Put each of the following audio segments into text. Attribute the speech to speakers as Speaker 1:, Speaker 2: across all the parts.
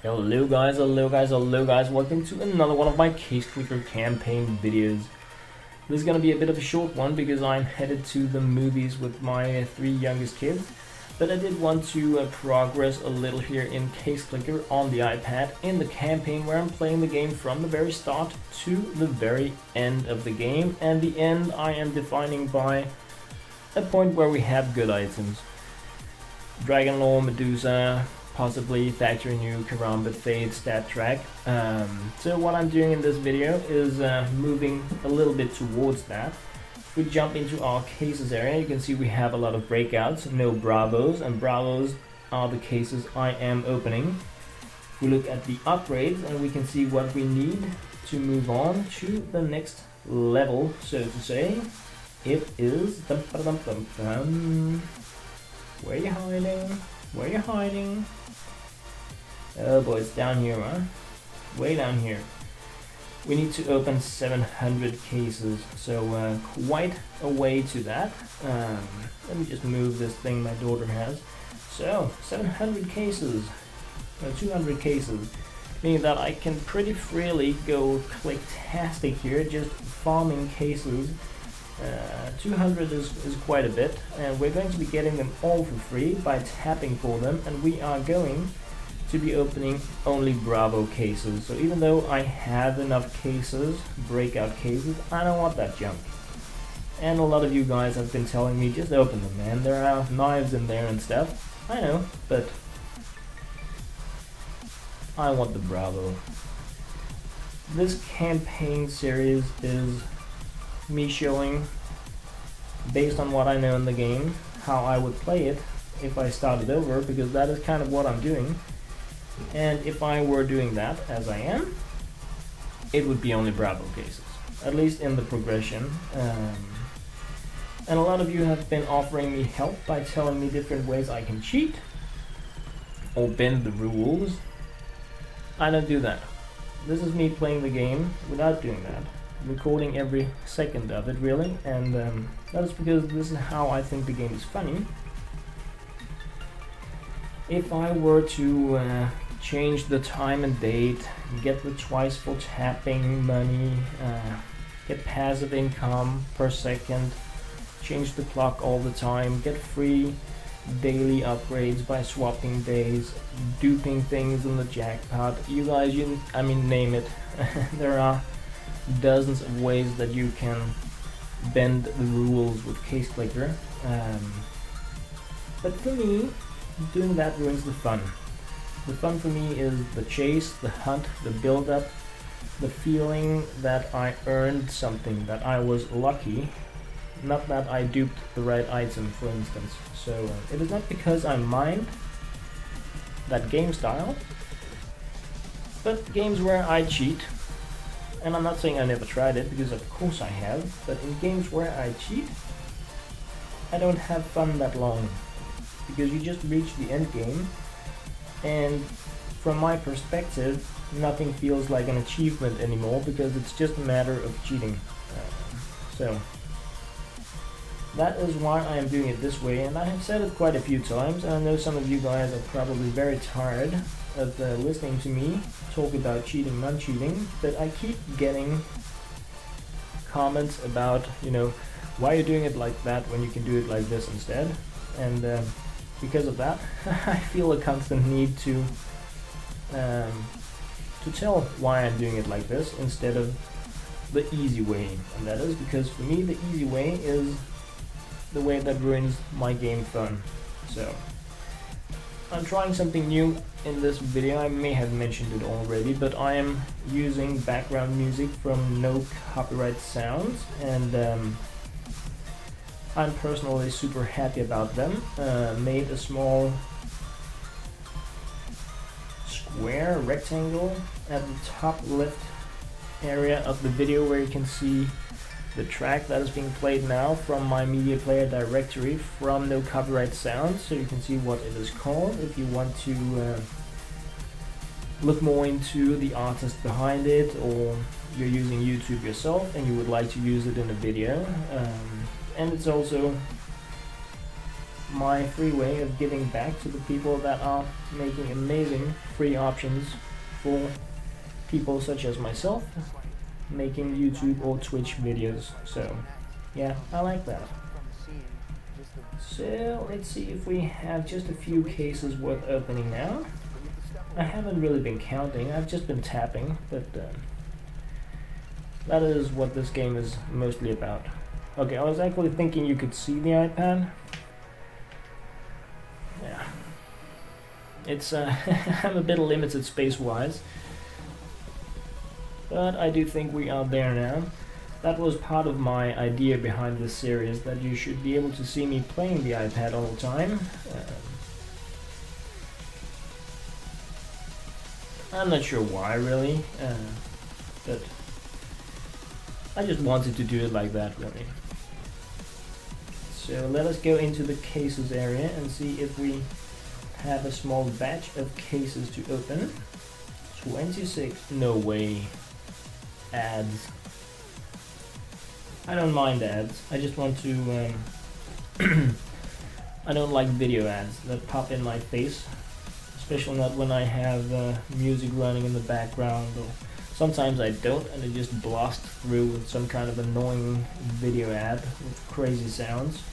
Speaker 1: Hello guys, hello guys, hello guys, welcome to another one of my Case Clicker campaign videos. This is gonna be a bit of a short one because I'm headed to the movies with my three youngest kids. But I did want to progress a little here in Case Clicker on the iPad in the campaign where I'm playing the game from the very start to the very end of the game. And the end I am defining by a point where we have good items. Dragon Lore, Medusa, possibly Factory New, Karambit, Fade, Stat Track. So what I'm doing in this video is moving a little bit towards that. If we jump into our cases area, you can see we have a lot of breakouts, no Bravos, and Bravos are the cases I am opening. If we look at the upgrades, and we can see what we need to move on to the next level, so to say. It is... Where are you hiding? Where are you hiding? Oh boy, it's down here, huh? Way down here. We need to open 700 cases, so quite a way to that. Let me just move this thing my daughter has. So, 700 cases, 200 cases, meaning that I can pretty freely go clicktastic here, just farming cases. 200 is quite a bit, and we're going to be getting them all for free by tapping for them, and we are going to be opening only Bravo cases. So even though I have enough cases, breakout cases, I don't want that junk. And a lot of you guys have been telling me, just open them, man, there are knives in there and stuff. I know, but I want the Bravo. This campaign series is me showing, based on what I know in the game, how I would play it if I started over, because that is kind of what I'm doing. And if I were doing that, as I am, it would be only Bravo cases, at least in the progression. And a lot of you have been offering me help by telling me different ways I can cheat or bend the rules. I don't do that. This is me playing the game without doing that, recording every second of it, really, and that is because this is how I think the game is funny. If I were to change the time and date, get the twice for tapping money, get passive income per second, change the clock all the time, get free daily upgrades by swapping days, duping things in the jackpot, you guys, I mean, name it. There are dozens of ways that you can bend the rules with Case Clicker, but for me, doing that ruins the fun. The fun for me is the chase, the hunt, the build-up, the feeling that I earned something, that I was lucky, not that I duped the right item, for instance. So it is not because I mind that game style, but games where I cheat. And I'm not saying I never tried it, because of course I have, but in games where I cheat, I don't have fun that long, because you just reach the end game, and from my perspective, nothing feels like an achievement anymore, because it's just a matter of cheating. So that is why I am doing it this way, and I have said it quite a few times, and I know some of you guys are probably very tired of listening to me talk about cheating, non-cheating, but I keep getting comments about, you know, why you're doing it like that when you can do it like this instead, and because of that, I feel a constant need to tell why I'm doing it like this instead of the easy way, and that is because for me the easy way is the way that ruins my game fun. So I'm trying something new in this video. I may have mentioned it already, but I am using background music from No Copyright Sounds, and I'm personally super happy about them. Made a small square rectangle at the top left area of the video where you can see the track that is being played now from my media player directory from No Copyright Sounds, so you can see what it is called if you want to look more into the artist behind it, or you're using YouTube yourself and you would like to use it in a video. And it's also my free way of giving back to the people that are making amazing free options for people such as myself making YouTube or Twitch videos. So yeah, I like that. So let's see if we have just a few cases worth opening now. I haven't really been counting, I've just been tapping, but that is what this game is mostly about. Okay, I was actually thinking you could see the iPad. Yeah. It's I'm a bit limited space-wise, but I do think we are there now. That was part of my idea behind this series, that you should be able to see me playing the iPad all the time. I'm not sure why really, but I just wanted to do it like that really. So let us go into the cases area and see if we have a small batch of cases to open. 26, no way. Ads. I don't mind ads, I just want to I don't like video ads that pop in my face, especially not when I have music running in the background, or sometimes I don't and it just blasts through with some kind of annoying video ad with crazy sounds.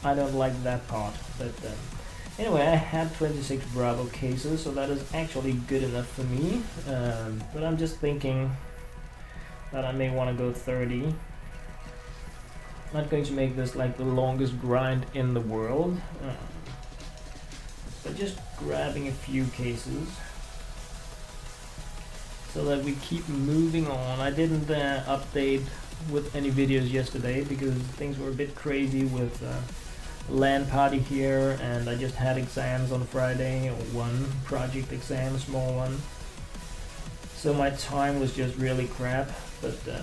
Speaker 1: I don't like that part, but anyway, I had 26 Bravo cases, so that is actually good enough for me, but I'm just thinking that I may want to go 30. I'm not going to make this like the longest grind in the world, but just grabbing a few cases so that we keep moving on. I didn't update with any videos yesterday because things were a bit crazy with LAN party here, and I just had exams on Friday, one project exam, a small one, so my time was just really crap, but yeah.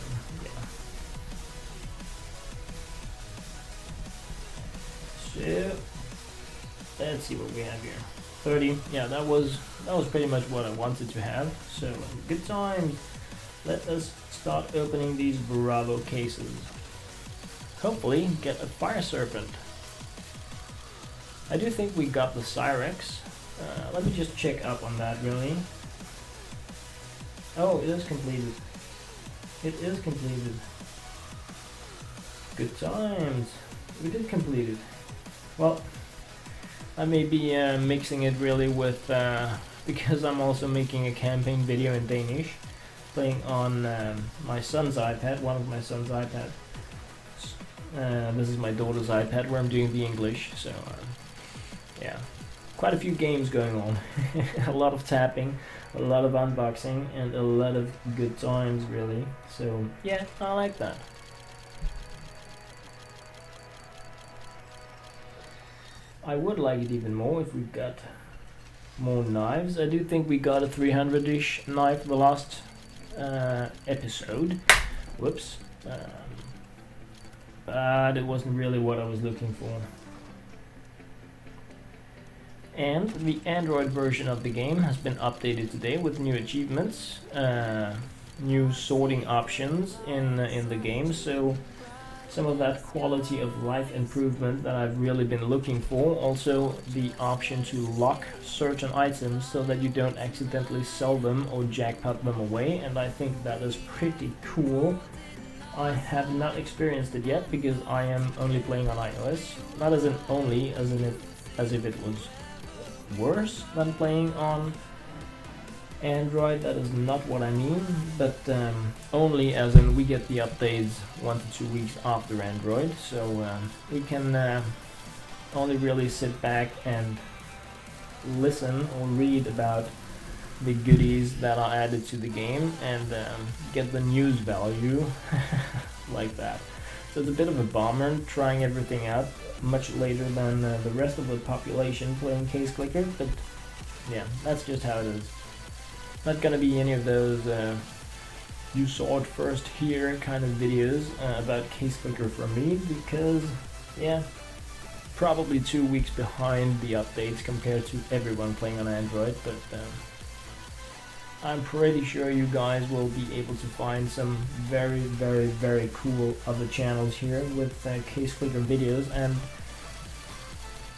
Speaker 1: So let's see what we have here. 30. Yeah, that was pretty much what I wanted to have. So good times. Let us start opening these Bravo cases. Hopefully get a Fire Serpent. I do think we got the Cyrex. Let me just check up on that really. Oh, it is completed. It is completed. Good times. We did complete it. Well, I may be mixing it really with, because I'm also making a campaign video in Danish, playing on my son's iPad, one of my son's iPads. This is my daughter's iPad where I'm doing the English, so yeah, quite a few games going on. A lot of tapping, a lot of unboxing, and a lot of good times really, so yeah, I like that. I would like it even more if we got more knives. I do think we got a 300-ish knife the last episode. Whoops. But it wasn't really what I was looking for. And the Android version of the game has been updated today with new achievements, new sorting options in the game, so some of that quality of life improvement that I've really been looking for. Also the option to lock certain items so that you don't accidentally sell them or jackpot them away, and I think that is pretty cool. I have not experienced it yet because I am only playing on iOS. Not as in only, as if it was worse than playing on Android, that is not what I mean, but only as in we get the updates 1 to 2 weeks after Android, so we can only really sit back and listen or read about the goodies that are added to the game and get the news value like that. So it's a bit of a bummer trying everything out much later than the rest of the population playing Case Clicker, but yeah, that's just how it is. Not gonna be any of those you saw it first here kind of videos about Case Clicker from me, because yeah, probably 2 weeks behind the updates compared to everyone playing on Android, but I'm pretty sure you guys will be able to find some very cool other channels here with Case Clicker videos, and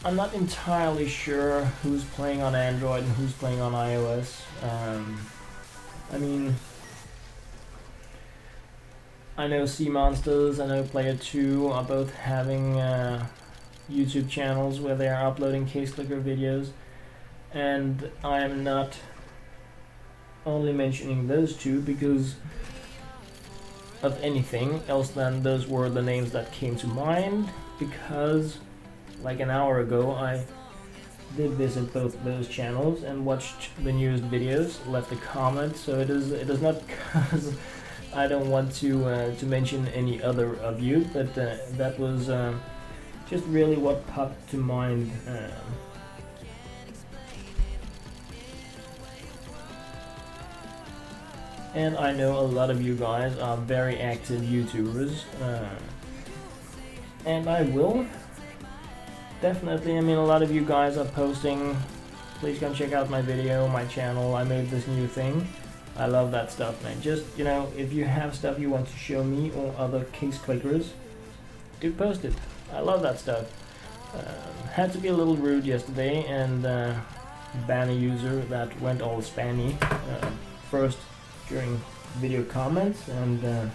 Speaker 1: I'm not entirely sure who's playing on Android and who's playing on iOS. I mean, I know Sea Monsters, I know Player 2 are both having YouTube channels where they are uploading Case Clicker videos, and I am not only mentioning those two because of anything else than those were the names that came to mind, because like an hour ago I did visit both of those channels and watched the newest videos, left a comment, so it is not because I don't want to mention any other of you, but that was just really what popped to mind. And I know a lot of you guys are very active YouTubers, and I will definitely, I mean, a lot of you guys are posting, please come check out my video, my channel, I made this new thing. I love that stuff, man. Just, you know, if you have stuff you want to show me or other case clickers, do post it. I love that stuff. Had to be a little rude yesterday and ban a user that went all spammy first during video comments and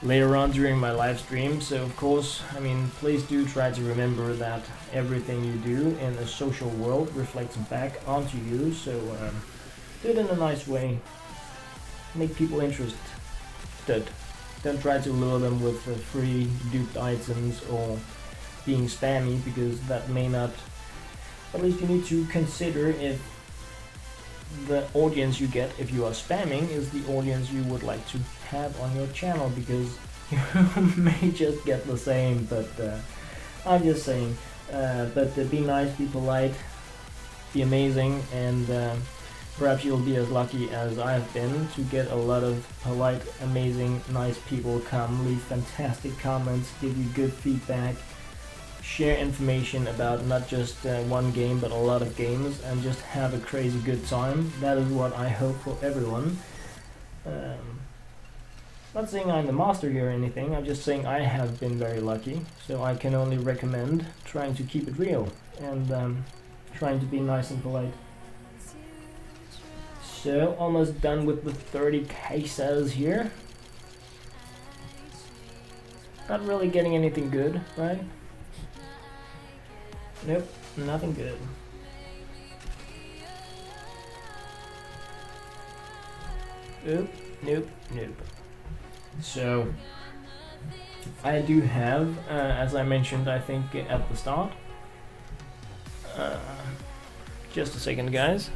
Speaker 1: later on during my live stream. So of course, I mean, please do try to remember that everything you do in the social world reflects back onto you. So do it in a nice way. Make people interested. Don't try to lure them with free duped items or being spammy, because that may not. At least you need to consider if the audience you get if you are spamming is the audience you would like to have on your channel, because you may just get the same. But I'm just saying. But be nice, be polite, be amazing, and perhaps you'll be as lucky as I've been to get a lot of polite, amazing, nice people come, leave fantastic comments, give you good feedback, share information about not just one game but a lot of games, and just have a crazy good time. That is what I hope for everyone. Not saying I'm the master here or anything, I'm just saying I have been very lucky, so I can only recommend trying to keep it real and trying to be nice and polite. So, almost done with the 30 cases here. Not really getting anything good, right? Nope, nothing good. Nope, nope, nope. So, I do have, as I mentioned, I think at the start. Just a second, guys.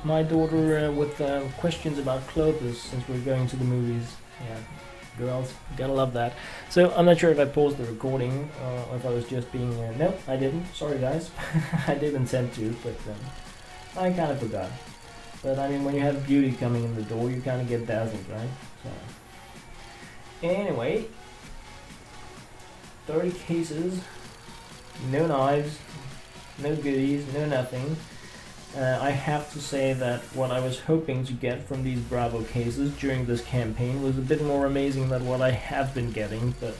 Speaker 1: My daughter with questions about clothes, since we're going to the movies. Yeah, girls, gotta love that. So I'm not sure if I paused the recording or if I was just being... no, I didn't. Sorry, guys. I did intend to, but I kind of forgot. But I mean, when you have beauty coming in the door, you kind of get dazzled, right? So anyway, 30 cases, no knives, no goodies, no nothing. I have to say that what I was hoping to get from these Bravo cases during this campaign was a bit more amazing than what I have been getting, but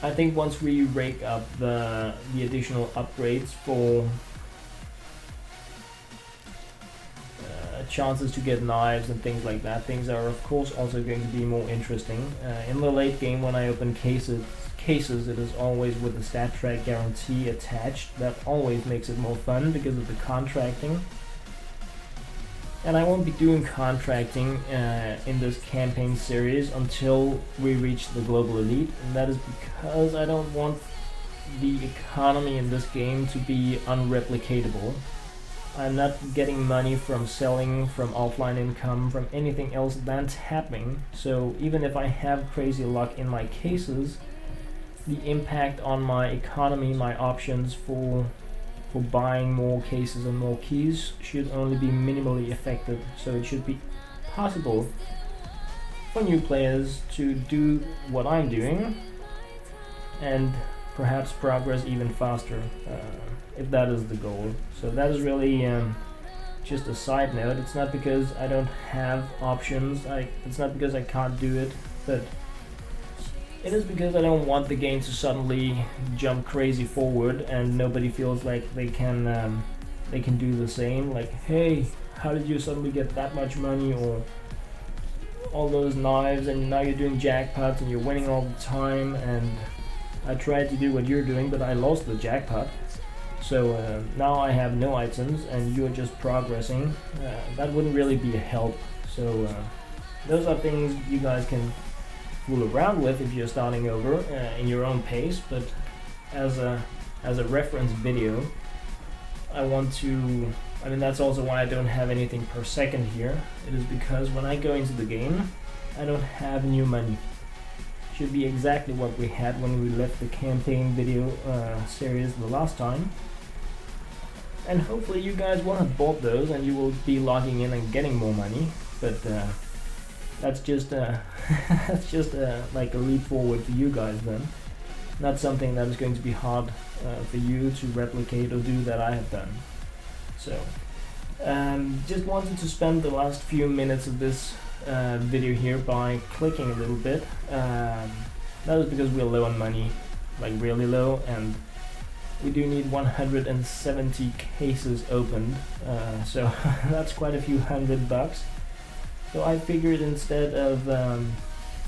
Speaker 1: I think once we rake up the additional upgrades for chances to get knives and things like that, things are of course also going to be more interesting. In the late game, when I open cases, it is always with a stat track guarantee attached. That always makes it more fun because of the contracting. And I won't be doing contracting in this campaign series until we reach the Global Elite, and that is because I don't want the economy in this game to be unreplicatable. I'm not getting money from selling, from offline income, from anything else than tapping, so even if I have crazy luck in my cases, the impact on my economy, my options for for buying more cases and more keys should only be minimally affected, so it should be possible for new players to do what I'm doing and perhaps progress even faster, if that is the goal. So that is really just a side note. It's not because I don't have options, it's not because I can't do it, but it is because I don't want the game to suddenly jump crazy forward and nobody feels like they can do the same. Like, hey, how did you suddenly get that much money, or all those knives, and now you're doing jackpots and you're winning all the time, and I tried to do what you're doing but I lost the jackpot. So now I have no items and you're just progressing. That wouldn't really be a help. So those are things you guys can fool around with if you're starting over in your own pace, but as a reference video, that's also why I don't have anything per second here. It is because when I go into the game, I don't have new money. Should be exactly what we had when we left the campaign video series the last time. And hopefully you guys will have bought those and you will be logging in and getting more money, but that's just like a leap forward for you guys then. Not something that is going to be hard for you to replicate or do that I have done. So just wanted to spend the last few minutes of this video here by clicking a little bit. That is because we're low on money, like really low, and we do need 170 cases opened, so that's quite a few $100. So I figured instead of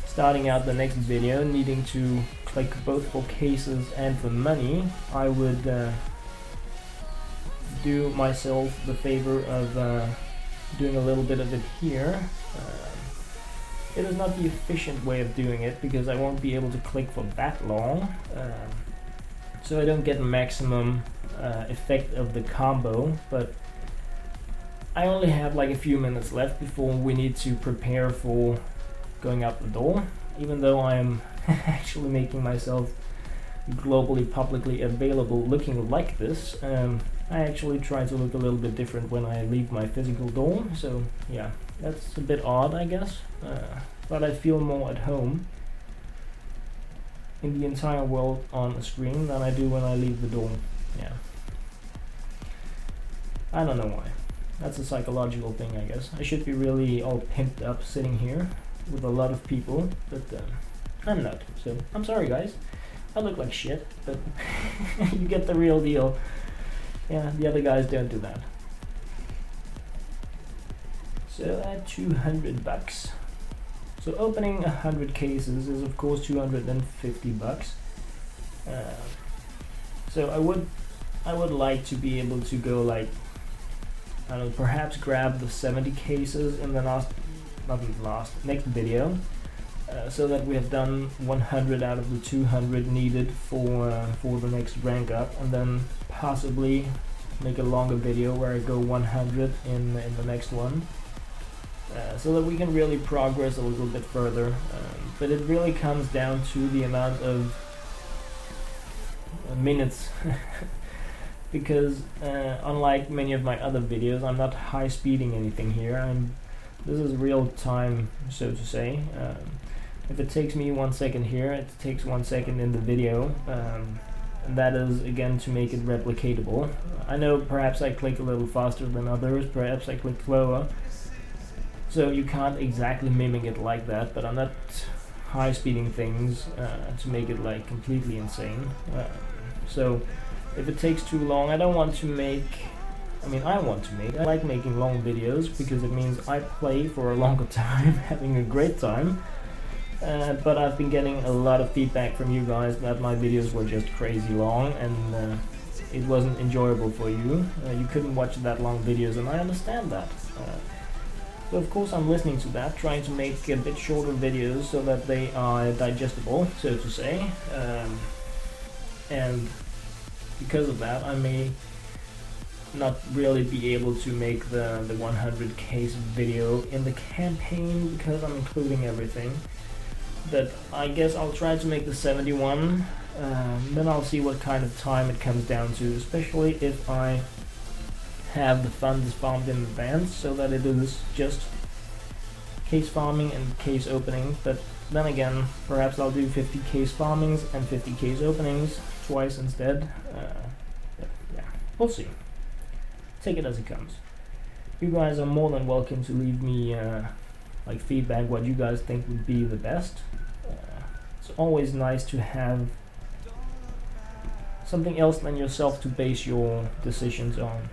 Speaker 1: starting out the next video needing to click both for cases and for money, I would do myself the favor of doing a little bit of it here. It is not the efficient way of doing it because I won't be able to click for that long, so I don't get maximum effect of the combo, but I only have like a few minutes left before we need to prepare for going out the door. Even though I am actually making myself globally publicly available looking like this, I actually try to look a little bit different when I leave my physical door, so yeah, that's a bit odd I guess, but I feel more at home in the entire world on the screen than I do when I leave the door. Yeah, I don't know why. That's a psychological thing, I guess. I should be really all pimped up sitting here with a lot of people, but I'm not, so I'm sorry guys. I look like shit, but you get the real deal. Yeah, the other guys don't do that. So at $200. So opening 100 cases is of course $250. So I would like to be able to go like, I don't know, perhaps grab the 70 cases in the next video, so that we have done 100 out of the 200 needed for the next rank up, and then possibly make a longer video where I go 100 in the next one, so that we can really progress a little bit further. But it really comes down to the amount of minutes. Because unlike many of my other videos, I'm not high speeding anything here. This is real time, so to say. If it takes me 1 second here, it takes 1 second in the video, and that is again to make it replicatable. I know perhaps I click a little faster than others, perhaps I click slower, so you can't exactly mimic it like that, but I'm not high speeding things to make it like completely insane. So if it takes too long, I want to make, I like making long videos because it means I play for a longer time, having a great time. But I've been getting a lot of feedback from you guys that my videos were just crazy long and it wasn't enjoyable for you. You couldn't watch that long videos, and I understand that. So of course I'm listening to that, trying to make a bit shorter videos so that they are digestible, so to say. And because of that, I may not really be able to make the 100 case video in the campaign because I'm including everything. but I guess I'll try to make the 71. Then I'll see what kind of time it comes down to, especially if I have the funds farmed in advance, so that it is just case farming and case opening. But then again, perhaps I'll do 50 case farmings and 50 case openings twice instead. Yeah, we'll see. Take it as it comes. You guys are more than welcome to leave me like feedback, what you guys think would be the best. It's always nice to have something else than yourself to base your decisions on.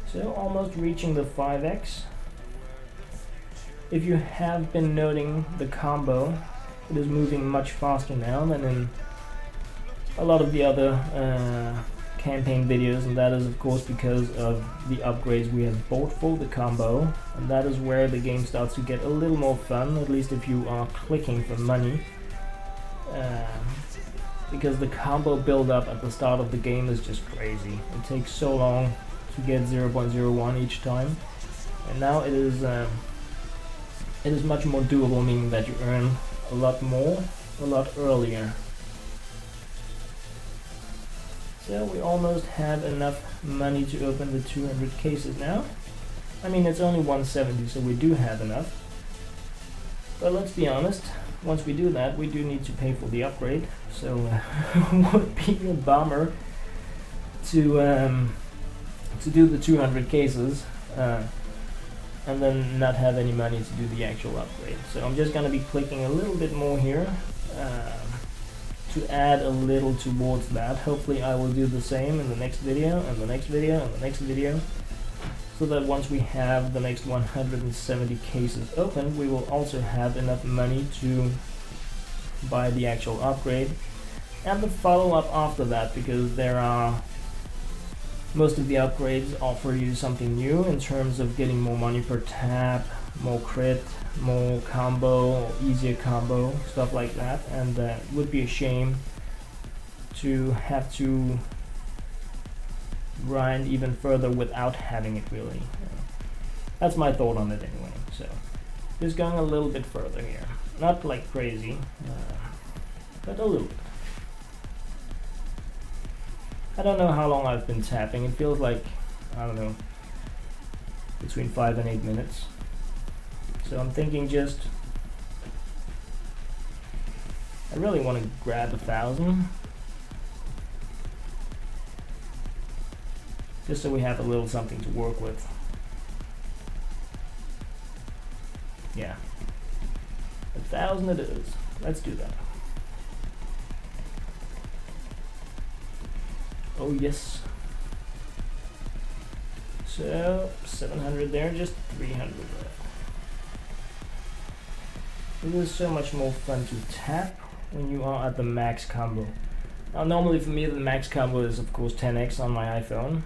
Speaker 1: So almost reaching the 5x. If you have been noting the combo, it is moving much faster now than in a lot of the other campaign videos, and that is of course because of the upgrades we have bought for the combo, and that is where the game starts to get a little more fun, at least if you are clicking for money. Because the combo build up at the start of the game is just crazy. It takes so long to get 0.01 each time, and now it is much more doable, meaning that you earn a lot more a lot earlier. So we almost have enough money to open the 200 cases now. I mean, it's only 170, so we do have enough. But let's be honest, once we do that, we do need to pay for the upgrade. So it would be a bummer to do the 200 cases and then not have any money to do the actual upgrade. So I'm just going to be clicking a little bit more here to add a little towards that. Hopefully I will do the same in the next video, and the next video, and the next video, so that once we have the next 170 cases open, we will also have enough money to buy the actual upgrade and the follow-up after that, because most of the upgrades offer you something new in terms of getting more money per tap, more crit, more combo, easier combo, stuff like that, and it would be a shame to have to grind even further without having it really. That's my thought on it anyway. So just going a little bit further here, not like crazy, but a little bit. I don't know how long I've been tapping. It feels like, I don't know, between 5 and 8 minutes. So I'm thinking I really want to grab 1,000. Just so we have a little something to work with. Yeah. 1,000 it is. Let's do that. Oh yes. So 700 there, just 300 left. It is so much more fun to tap when you are at the max combo. Now normally for me the max combo is of course 10x on my iPhone,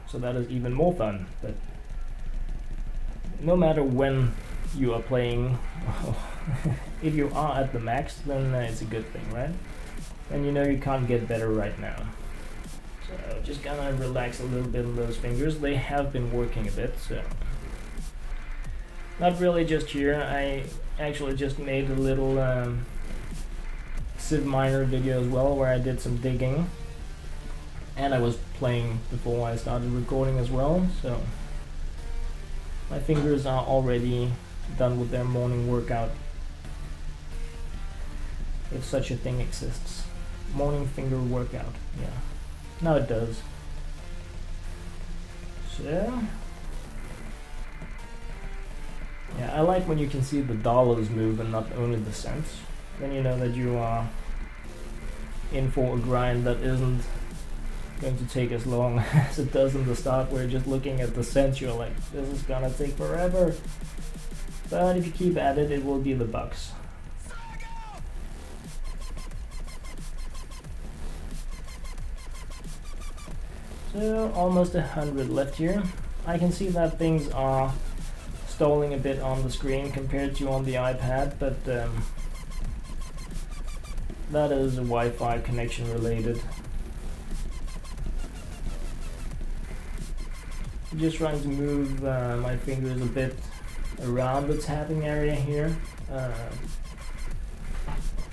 Speaker 1: so that is even more fun, but no matter when you are playing, if you are at the max, then it's a good thing, right? And you know you can't get better right now. So just gonna relax a little bit on those fingers. They have been working a bit, so not really just here. I actually just made a little Civ Minor video as well, where I did some digging, and I was playing before I started recording as well, so my fingers are already done with their morning workout, if such a thing exists. Morning finger workout, yeah. Now it does. So yeah, I like when you can see the dollars move and not only the cents. Then you know that you are in for a grind that isn't going to take as long as it does in the start, where you're just looking at the cents, you're like, this is gonna take forever. But if you keep at it, it will be the bucks. So almost 100 left here. I can see that things are stalling a bit on the screen compared to on the iPad, but that is a Wi-Fi connection related. I'm just trying to move my fingers a bit around the tapping area here,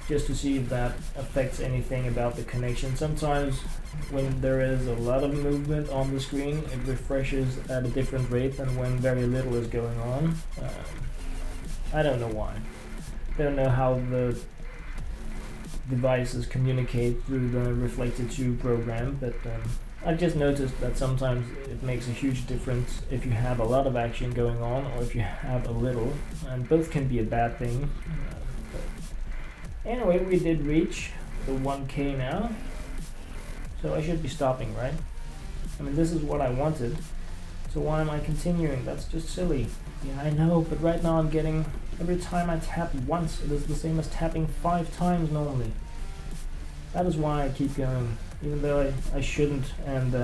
Speaker 1: just to see if that affects anything about the connection. Sometimes when there is a lot of movement on the screen, it refreshes at a different rate than when very little is going on. I don't know why. Don't know how the devices communicate through the Reflector 2 program, but I've just noticed that sometimes it makes a huge difference if you have a lot of action going on or if you have a little, and both can be a bad thing. But anyway, we did reach the 1K now, so I should be stopping, right? I mean, this is what I wanted, so why am I continuing? That's just silly. Yeah, I know, but right now I'm getting, every time I tap once, it is the same as tapping 5 times normally. That is why I keep going, even though I shouldn't, and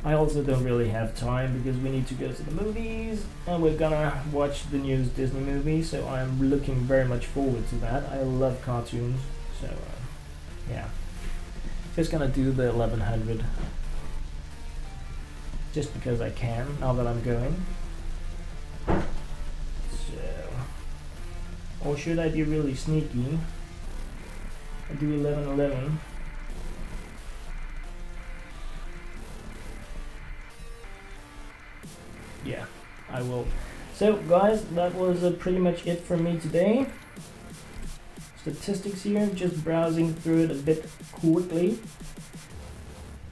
Speaker 1: I also don't really have time because we need to go to the movies, and we're gonna watch the newest Disney movie, so I'm looking very much forward to that. I love cartoons, so yeah. Just gonna do the 1100. Just because I can, now that I'm going. So, or should I be really sneaky? I do 1111. Yeah, I will. So guys, that was pretty much it for me today. Statistics here, just browsing through it a bit quickly.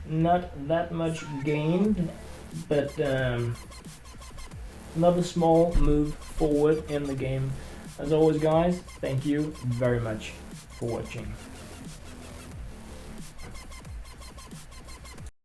Speaker 1: Not that much gained, but another small move forward in the game. As always guys, thank you very much for watching.